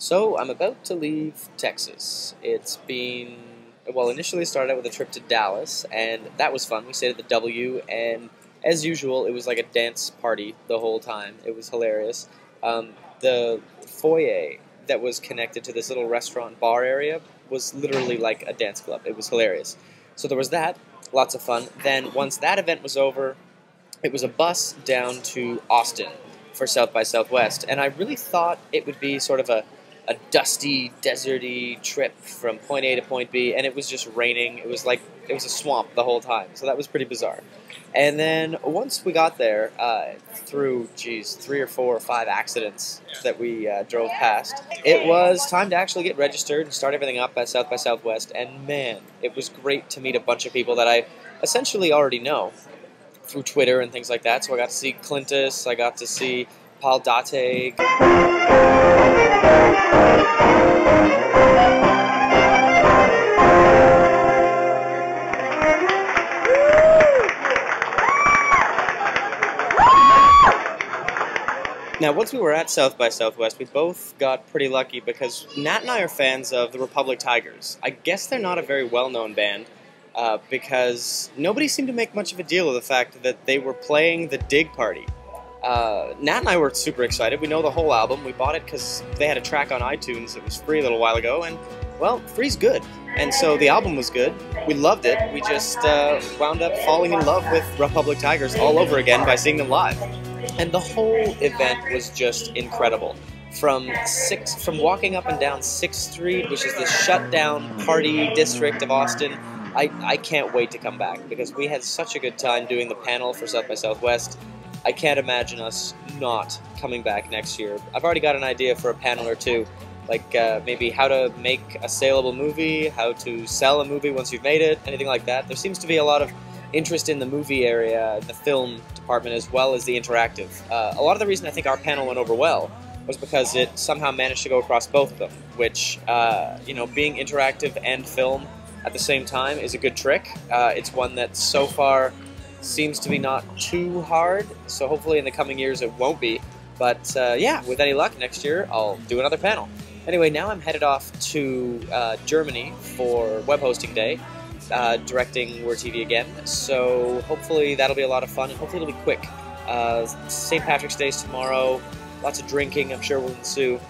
So I'm about to leave Texas. It's been, well, initially started out with a trip to Dallas, and that was fun. We stayed at the W, and as usual, it was like a dance party the whole time. It was hilarious. The foyer that was connected to this little restaurant bar area was literally like a dance club. It was hilarious. So there was that, lots of fun. Then once that event was over, it was a bus down to Austin for South by Southwest, and I really thought it would be sort of a dusty, deserty trip from point A to point B, and it was just raining. It was a swamp the whole time, so that was pretty bizarre. And then once we got there, through, 3 or 4 or 5 accidents that we drove past, it was time to actually get registered and start everything up at South by Southwest, and man, it was great to meet a bunch of people that I essentially already know through Twitter and things like that. So I got to see Clintus, I got to see Paul Date. Now, once we were at South by Southwest, we both got pretty lucky because Nat and I are fans of the Republic Tigers. I guess they're not a very well-known band because nobody seemed to make much of a deal of the fact that they were playing the Dig Party. Nat and I were super excited. We know the whole album. We bought it because they had a track on iTunes that was free a little while ago, and, well, free's good. And so the album was good. We loved it. We just wound up falling in love with Republic Tigers all over again by seeing them live. And the whole event was just incredible. From walking up and down 6th Street, which is the shut-down party district of Austin, I can't wait to come back because we had such a good time doing the panel for South by Southwest. I can't imagine us not coming back next year. I've already got an idea for a panel or two, like maybe how to make a saleable movie, how to sell a movie once you've made it, anything like that. There seems to be a lot of interest in the movie area, the film department, as well as the interactive. A lot of the reason I think our panel went over well was because it somehow managed to go across both of them, which, you know, being interactive and film at the same time is a good trick. It's one that so far seems to be not too hard, so hopefully in the coming years it won't be. But yeah, with any luck, next year I'll do another panel. Anyway, now I'm headed off to Germany for web hosting day, directing Word TV again, so hopefully that'll be a lot of fun, and hopefully it'll be quick. St. Patrick's Day's tomorrow, lots of drinking I'm sure will ensue,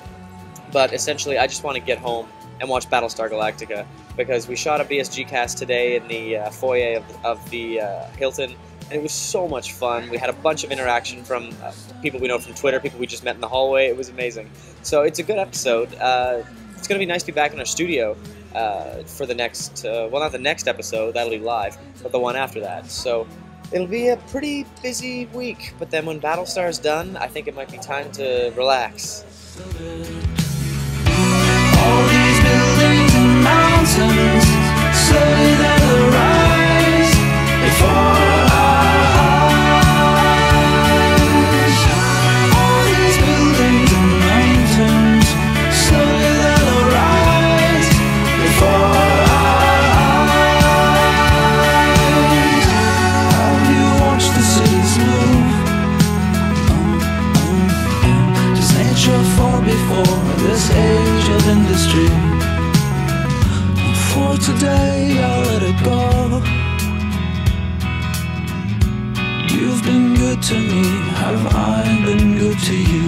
but essentially I just want to get home and watch Battlestar Galactica, because we shot a BSG cast today in the foyer of the Hilton, and it was so much fun. We had a bunch of interaction from people we know from Twitter, people we just met in the hallway. It was amazing. So it's a good episode. It's going to be nice to be back in our studio for the next, well, not the next episode, that'll be live, but the one after that. So it'll be a pretty busy week, but then when Battlestar's done, I think it might be time to relax. All these buildings and mountains, slowly they'll rise before our eyes. All these buildings and mountains, slowly they'll rise before our eyes. Have you watched the cities move? Does nature fall before this age of industry? For today I'll let it go. You've been good to me, have I been good to you?